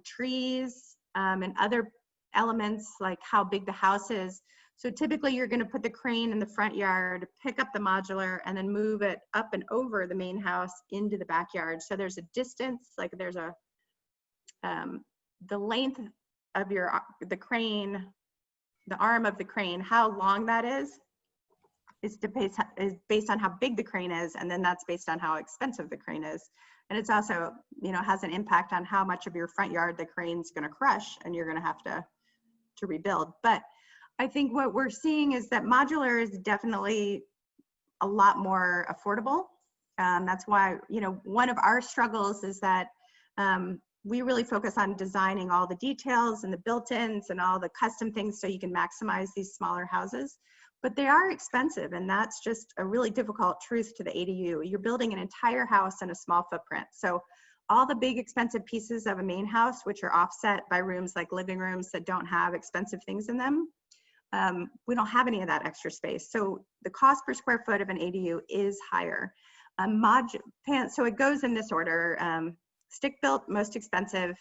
trees and other elements like how big the house is. So typically you're going to put the crane in the front yard, pick up the modular, and then move it up and over the main house into the backyard. So there's a distance, like there's a, the length of the crane, the arm of the crane, how long that is based on how big the crane is, and then that's based on how expensive the crane is. And it's also, you know, has an impact on how much of your front yard the crane's going to crush, and you're going to have to rebuild. But I think what we're seeing is that modular is definitely a lot more affordable. That's why, you know, one of our struggles is that we really focus on designing all the details and the built-ins and all the custom things so you can maximize these smaller houses. But they are expensive, and that's just a really difficult truth to the ADU. You're building an entire house in a small footprint. So all the big expensive pieces of a main house, which are offset by rooms like living rooms that don't have expensive things in them, we don't have any of that extra space. So the cost per square foot of an ADU is higher. So it goes in this order. Stick built, most expensive,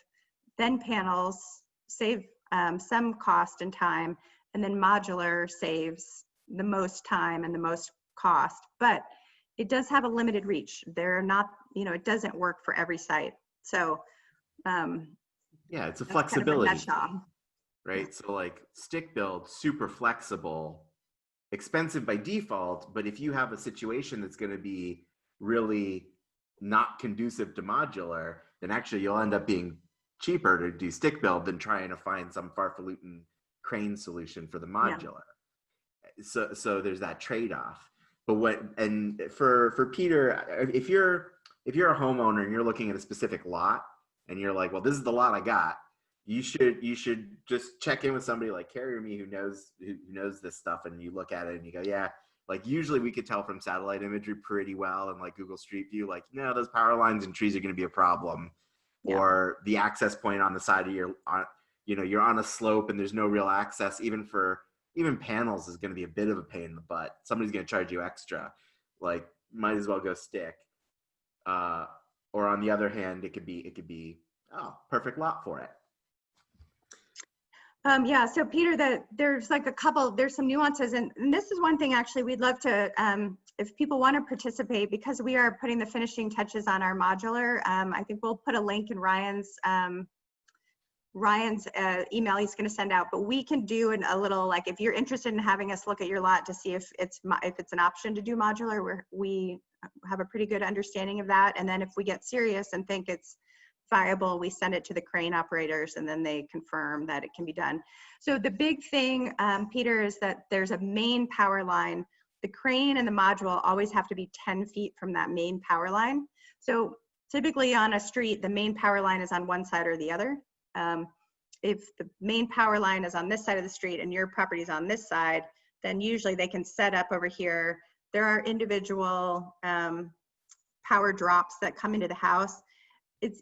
then panels, save some cost and time, and then modular saves the most time and the most cost. But it does have a limited reach. They're not, you know, it doesn't work for every site. So yeah, it's a flexibility. Kind of right? So like stick build, super flexible, expensive by default, but if you have a situation that's going to be really not conducive to modular, then actually you'll end up being cheaper to do stick build than trying to find some farfalutin crane solution for the modular. Yeah. So there's that trade-off. But for Peter, if you're a homeowner and you're looking at a specific lot and you're like, well, this is the lot I got, you should just check in with somebody like Carrie or me who knows this stuff, and you look at it and you go, yeah, like usually we could tell from satellite imagery pretty well, and like Google Street View, like, no, those power lines and trees are going to be a problem. Yeah. Or the access point on the side of you're on a slope and there's no real access, even panels is going to be a bit of a pain in the butt. Somebody's going to charge you extra, like might as well go stick. Or on the other hand, it could be, oh, perfect lot for it. Yeah, so Peter, there's like there's some nuances, and this is one thing actually we'd love to, if people want to participate, because we are putting the finishing touches on our modular. I think we'll put a link in Ryan's email he's going to send out, but we can do a little, like, if you're interested in having us look at your lot to see if it's an option to do modular, we have a pretty good understanding of that. And then if we get serious and think it's viable, we send it to the crane operators, and then they confirm that it can be done. So the big thing, Peter, is that there's a main power line. The crane and the module always have to be 10 feet from that main power line. So typically on a street, the main power line is on one side or the other. If the main power line is on this side of the street and your property is on this side, then usually they can set up over here. There are individual power drops that come into the house. It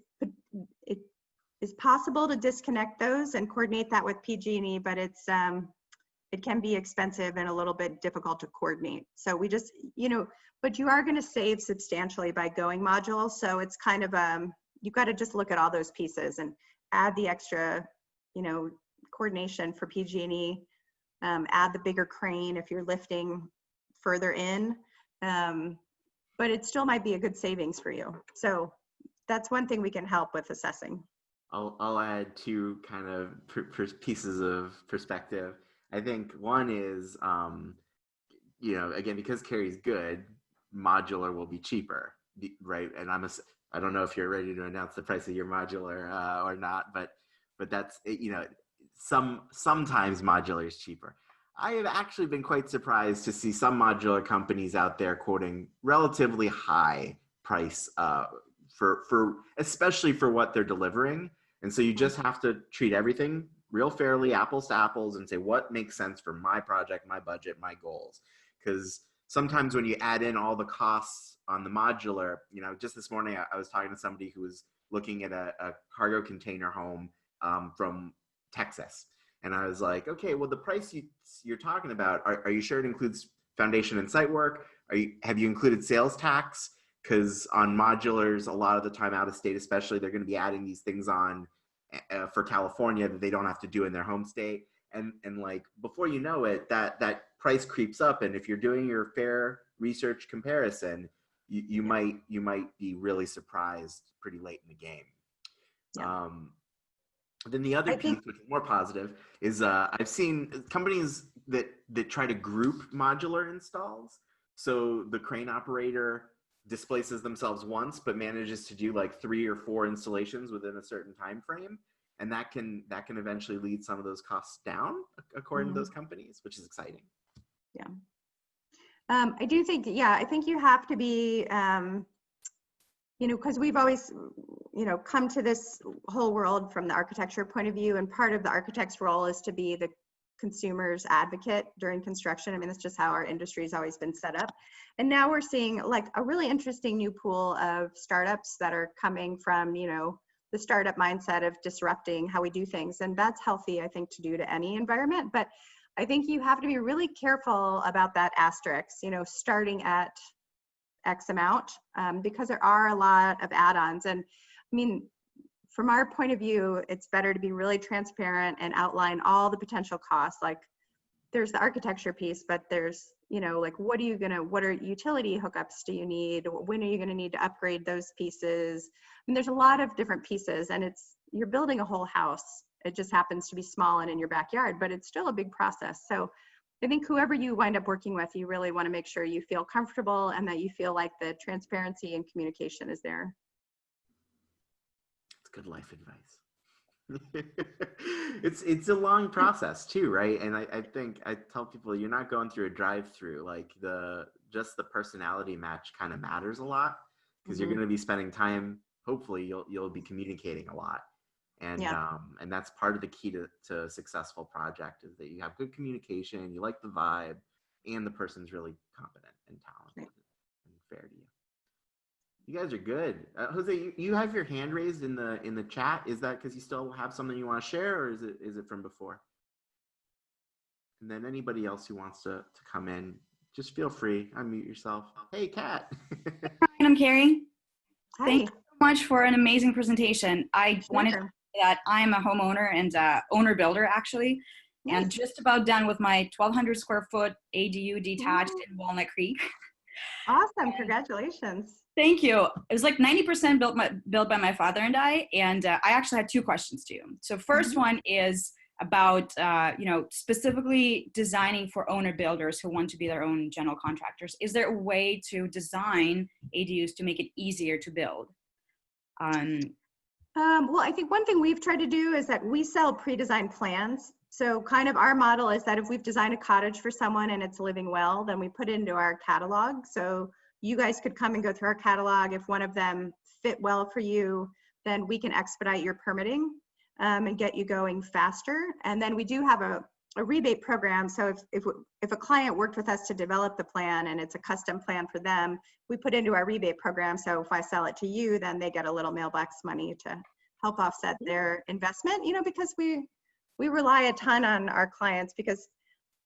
is possible to disconnect those and coordinate that with PG&E, but it can be expensive and a little bit difficult to coordinate. So we just, but you are going to save substantially by going modular. So it's kind of, you've got to just look at all those pieces and add the extra, coordination for PG&E, add the bigger crane if you're lifting further in, but it still might be a good savings for you. So that's one thing we can help with assessing. I'll add two kind of pieces of perspective. I think one is, again, because Carrie's good, modular will be cheaper, right? And I don't know if you're ready to announce the price of your modular or not, but that's, sometimes modular is cheaper. I have actually been quite surprised to see some modular companies out there quoting relatively high price for especially for what they're delivering. And so you just have to treat everything real fairly, apples to apples, and say what makes sense for my project, my budget, my goals. Because sometimes when you add in all the costs on the modular, just this morning I was talking to somebody who was looking at a cargo container home from Texas. And I was like, okay, well, the price you're talking about, are you sure it includes foundation and site work? Have you included sales tax? Because on modulars, a lot of the time out of state especially, they're going to be adding these things on for California that they don't have to do in their home state. And like, before you know it, that price creeps up. And if you're doing your fair research comparison, you might be really surprised pretty late in the game. Yeah. Then the other piece, which is more positive, is I've seen companies that try to group modular installs. So the crane operator displaces themselves once, but manages to do like 3 or 4 installations within a certain time frame, and that can eventually lead some of those costs down, according to those companies, which is exciting. Yeah, I do think. Yeah, I think you have to be. Because we've always, come to this whole world from the architecture point of view, and part of the architect's role is to be the consumer's advocate during construction. I mean, that's just how our industry has always been set up. And now we're seeing like a really interesting new pool of startups that are coming from, the startup mindset of disrupting how we do things. And that's healthy, I think, to do to any environment. But I think you have to be really careful about that asterisk, starting at X amount, because there are a lot of add-ons. And I mean, from our point of view, it's better to be really transparent and outline all the potential costs. Like, there's the architecture piece, but there's, like, what are utility hookups do you need? When are you going to need to upgrade those pieces? I mean, there's a lot of different pieces, and you're building a whole house. It just happens to be small and in your backyard, but it's still a big process. So I think whoever you wind up working with, you really want to make sure you feel comfortable and that you feel like the transparency and communication is there. It's good life advice. It's a long process too, right? And I think I tell people, you're not going through a drive-through. Like, just the personality match kind of matters a lot, because you're going to be spending time. Hopefully, you'll be communicating a lot. And and that's part of the key to a successful project, is that you have good communication, you like the vibe, and the person's really competent and talented and fair to you. You guys are good. Jose, you have your hand raised in the chat. Is that because you still have something you want to share, or is it from before? And then anybody else who wants to come in, just feel free. Unmute yourself. Hey, Kat. Hi, I'm Carrie. Hi. Thank you so much for an amazing presentation. I wanted to that I'm a homeowner and owner builder actually, and Nice. just about done with my 1,200 square foot ADU detached Ooh. in Walnut Creek. Awesome. Congratulations. Thank you. It was like 90% built by my father and I actually had two questions to you. So first one is about, specifically designing for owner builders who want to be their own general contractors. Is there a way to design ADUs to make it easier to build? Well, I think one thing we've tried to do is that we sell pre-designed plans. So kind of our model is that if we've designed a cottage for someone and it's living well, then we put it into our catalog. So you guys could come and go through our catalog. If one of them fit well for you, then we can expedite your permitting and get you going faster. And then we do have a rebate program. So if a client worked with us to develop the plan and it's a custom plan for them, we put into our rebate program. So if I sell it to you, then they get a little mailbox money to help offset their investment, because we rely a ton on our clients, because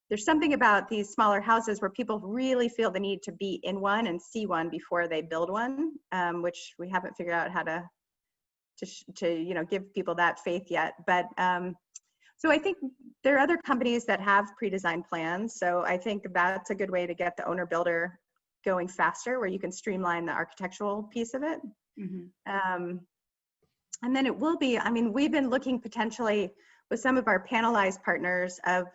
there's something about these smaller houses where people really feel the need to be in one and see one before they build one, which we haven't figured out how to give people that faith yet. But so I think there are other companies that have pre-designed plans. So I think that's a good way to get the owner builder going faster, where you can streamline the architectural piece of it. And then it will be, we've been looking potentially with some of our Panelized partners of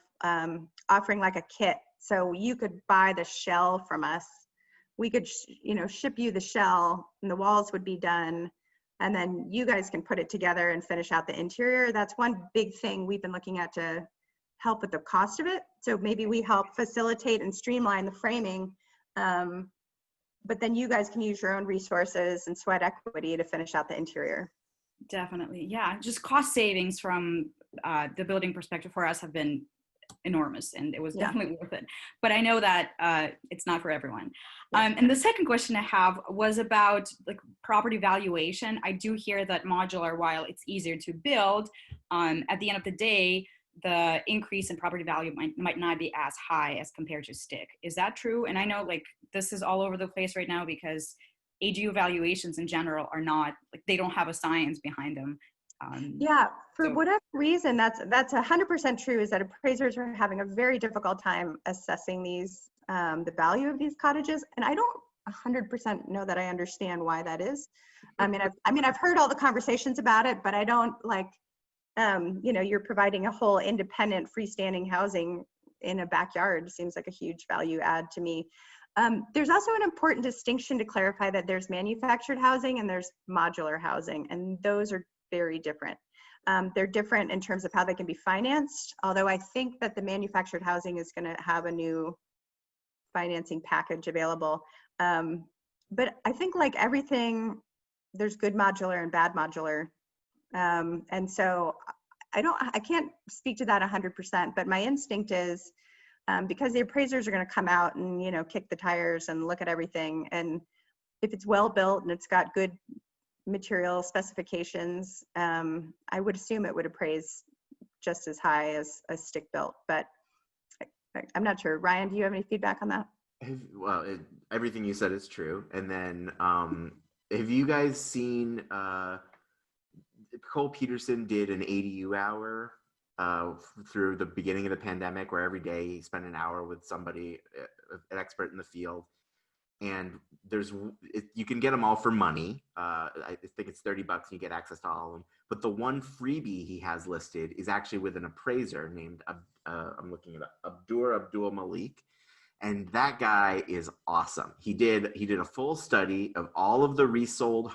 offering like a kit. So you could buy the shell from us. We could, ship you the shell and the walls would be done. And then you guys can put it together and finish out the interior. That's one big thing we've been looking at to help with the cost of it. So maybe we help facilitate and streamline the framing, but then you guys can use your own resources and sweat equity to finish out the interior. Definitely. Yeah. Just cost savings from the building perspective for us have been enormous, and it was definitely worth it. But I know that it's not for everyone. And the second question I have was about like property valuation. I do hear that modular, while it's easier to build, at the end of the day, the increase in property value might not be as high as compared to stick. Is that true? And I know like this is all over the place right now because ADU valuations in general are not, like, they don't have a science behind them. For whatever reason, that's 100% true, is that appraisers are having a very difficult time assessing these, the value of these cottages. And I don't 100% know that I understand why that is. I've heard all the conversations about it, but I don't you're providing a whole independent freestanding housing in a backyard. Seems like a huge value add to me. There's also an important distinction to clarify that there's manufactured housing and there's modular housing, and those are very different. They're different in terms of how they can be financed, although I think that the manufactured housing is going to have a new financing package available. But I think like everything, there's good modular and bad modular. And so I can't speak to that 100%, but my instinct is because the appraisers are going to come out and, kick the tires and look at everything. And if it's well built and it's got good material specifications, I would assume it would appraise just as high as a stick built, but I'm not sure. Ryan, do you have any feedback on that? Well, everything you said is true. And then have you guys seen Kol Peterson did an ADU hour through the beginning of the pandemic, where every day he spent an hour with somebody, an expert in the field. And you can get them all for money. I think it's $30 and you get access to all of them. But the one freebie he has listed is actually with an appraiser named, I'm looking at Abdul Malik. And that guy is awesome. He did a full study of all of the resold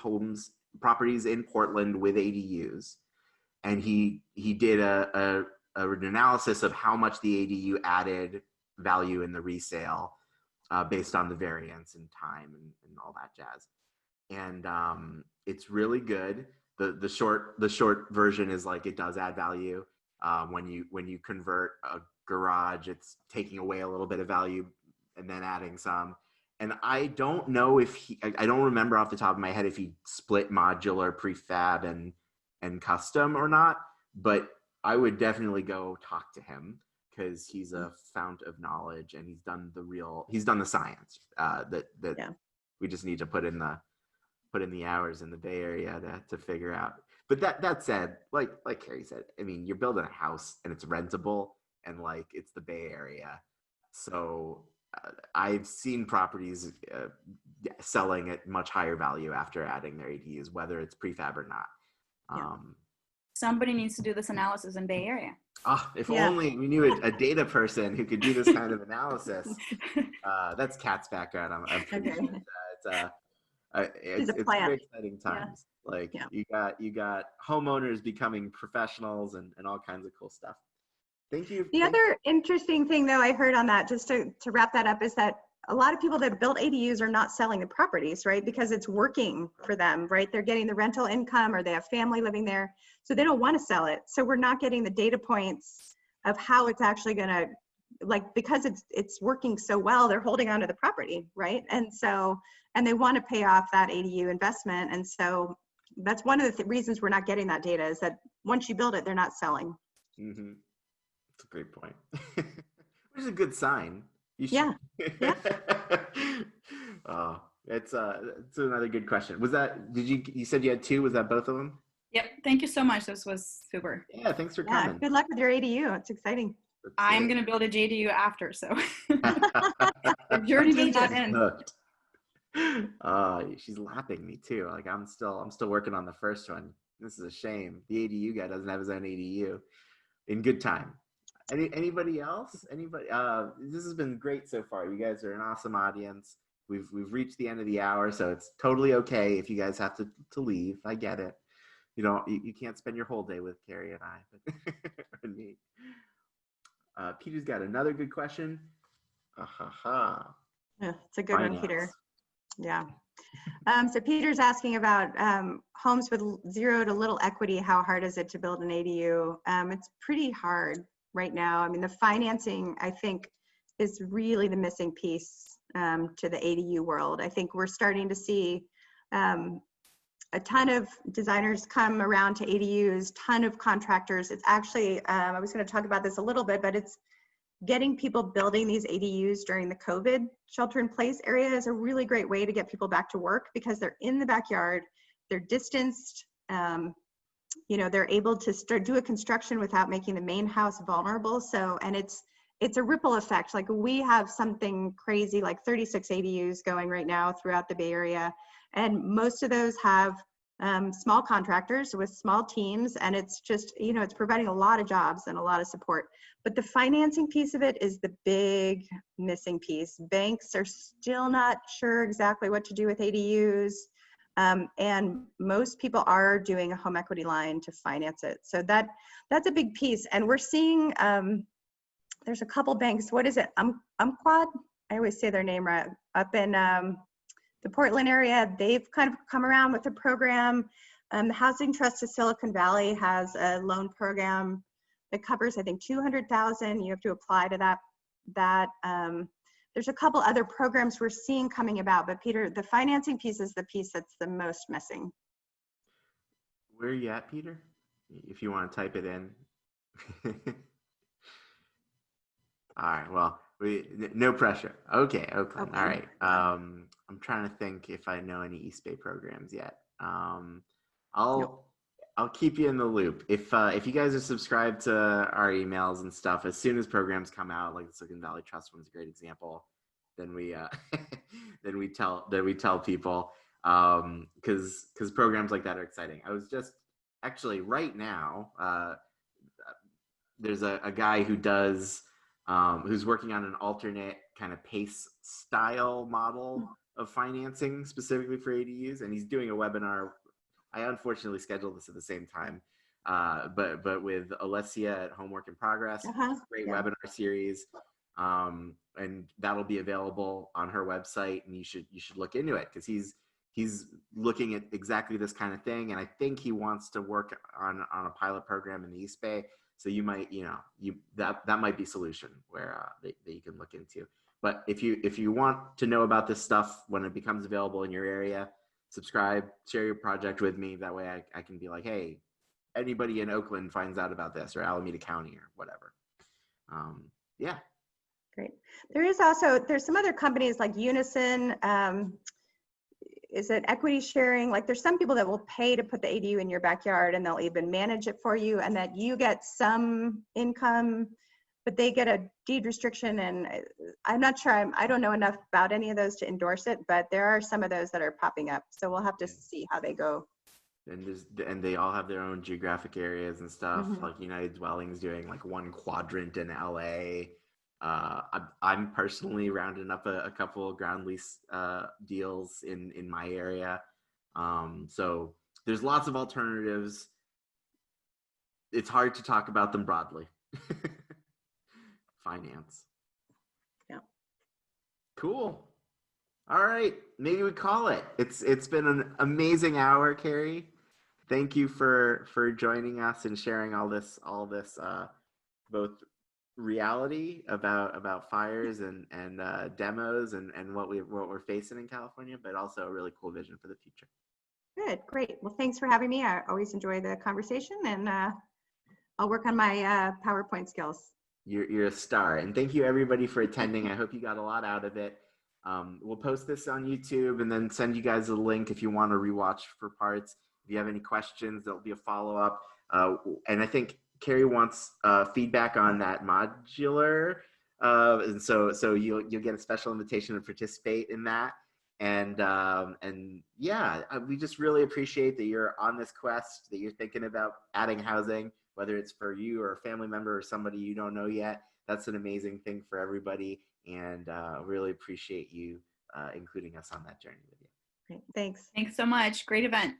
properties in Portland with ADUs. And he did an analysis of how much the ADU added value in the resale based on the variance and time and all that jazz. And it's really good. The short version is like, it does add value. When you convert a garage, it's taking away a little bit of value and then adding some. And I don't know if I don't remember off the top of my head if he split modular, prefab, and custom or not, but I would definitely go talk to him, because he's a fount of knowledge and he's done the science that we just need to put in the hours in the Bay Area to figure out. But that said, like Carrie said, I mean, you're building a house and it's rentable, and like it's the Bay Area, so I've seen properties selling at much higher value after adding their ADUs, whether it's prefab or not. Somebody needs to do this analysis in Bay Area. If only we knew a data person who could do this kind of analysis. That's Kat's background. I'm pretty sure it's very exciting times. Like you got homeowners becoming professionals and all kinds of cool stuff. Thank you. The other interesting thing though I heard on that, just to wrap that up, is that a lot of people that built ADUs are not selling the properties, right? Because it's working for them, right? They're getting the rental income, or they have family living there, so they don't want to sell it. So we're not getting the data points of how it's actually going to, like, because it's working so well, they're holding on to the property, right? And they want to pay off that ADU investment. And so that's one of the reasons we're not getting that data, is that once you build it, they're not selling. Mm-hmm. That's a great point. Which is a good sign. Yeah. Oh, it's another good question. Was that, you said you had two? Was that both of them? Yep. Thank you so much. This was super. Yeah. Thanks for coming. Good luck with your ADU. It's exciting. I'm going to build a JADU after, so the journey does not end. She's lapping me too. Like I'm still working on the first one. This is a shame. The ADU guy doesn't have his own ADU. In good time. Anybody else? Anybody? This has been great so far. You guys are an awesome audience. We've reached the end of the hour, so it's totally okay if you guys have to leave. I get it. You can't spend your whole day with Carrie and I, but and me. Peter's got another good question. Yeah, it's a good one, Peter. Yeah. So Peter's asking about homes with zero to little equity. How hard is it to build an ADU? It's pretty hard right now. I mean, the financing, I think, is really the missing piece to the ADU world. I think we're starting to see a ton of designers come around to ADUs, ton of contractors. It's actually, I was going to talk about this a little bit, but it's getting people building these ADUs during the COVID shelter-in-place area is a really great way to get people back to work, because they're in the backyard, they're distanced, they're able to do a construction without making the main house vulnerable. So, and it's a ripple effect. Like we have something crazy like 36 ADUs going right now throughout the Bay Area, and most of those have small contractors with small teams, and it's just, it's providing a lot of jobs and a lot of support. But the financing piece of it is the big missing piece. Banks are still not sure exactly what to do with ADUs, and most people are doing a home equity line to finance it. So that's a big piece. And we're seeing, there's a couple banks, what is it, Umquad? I always say their name right, up in the Portland area. They've kind of come around with a program. The Housing Trust of Silicon Valley has a loan program that covers, I think, $200,000. You have to apply to that. There's a couple other programs we're seeing coming about, but Peter, the financing piece is the piece that's the most missing. Where are you at, Peter? If you want to type it in. All right, well, no pressure. Okay. All right. I'm trying to think if I know any East Bay programs yet. I'll keep you in the loop. If you guys are subscribed to our emails and stuff, as soon as programs come out, like the Silicon Valley Trust one's a great example, then we tell people, because programs like that are exciting. I was just actually right now, there's a guy who does who's working on an alternate kind of PACE style model of financing specifically for ADUs, and he's doing a webinar. I unfortunately scheduled this at the same time, but with Alessia at Homework in Progress, great webinar series, and that'll be available on her website, and you should look into it, because he's looking at exactly this kind of thing, and I think he wants to work on a pilot program in the East Bay. So you might, that might be a solution where that you can look into. But if you want to know about this stuff when it becomes available in your area, subscribe, share your project with me. That way I can be like, hey, anybody in Oakland finds out about this, or Alameda County or whatever. Yeah. Great. There's some other companies like Unison. is it equity sharing? Like there's some people that will pay to put the ADU in your backyard and they'll even manage it for you, and that you get some income, but they get a deed restriction. And I'm not sure, I don't know enough about any of those to endorse it, but there are some of those that are popping up. So we'll have to see how they go. And they all have their own geographic areas and stuff. Mhm. Like United Dwellings doing like one quadrant in LA. I'm personally rounding up a couple of ground lease deals in my area. So there's lots of alternatives. It's hard to talk about them broadly. Finance. Yeah. Cool. All right, maybe we call it. It's been an amazing hour, Carrie. Thank you for joining us and sharing all this both reality about fires and demos and what we're facing in California, but also a really cool vision for the future. Good, great. Well, thanks for having me. I always enjoy the conversation, and I'll work on my PowerPoint skills. You're a star, and thank you everybody for attending. I hope you got a lot out of it. We'll post this on YouTube and then send you guys a link if you want to rewatch for parts. If you have any questions, there'll be a follow-up. And I think Carrie wants feedback on that modular. And so you'll get a special invitation to participate in that. And yeah, we just really appreciate that you're on this quest, that you're thinking about adding housing, whether it's for you or a family member or somebody you don't know yet. That's an amazing thing for everybody. And really appreciate you including us on that journey with you. Great, thanks. Thanks so much. Great event.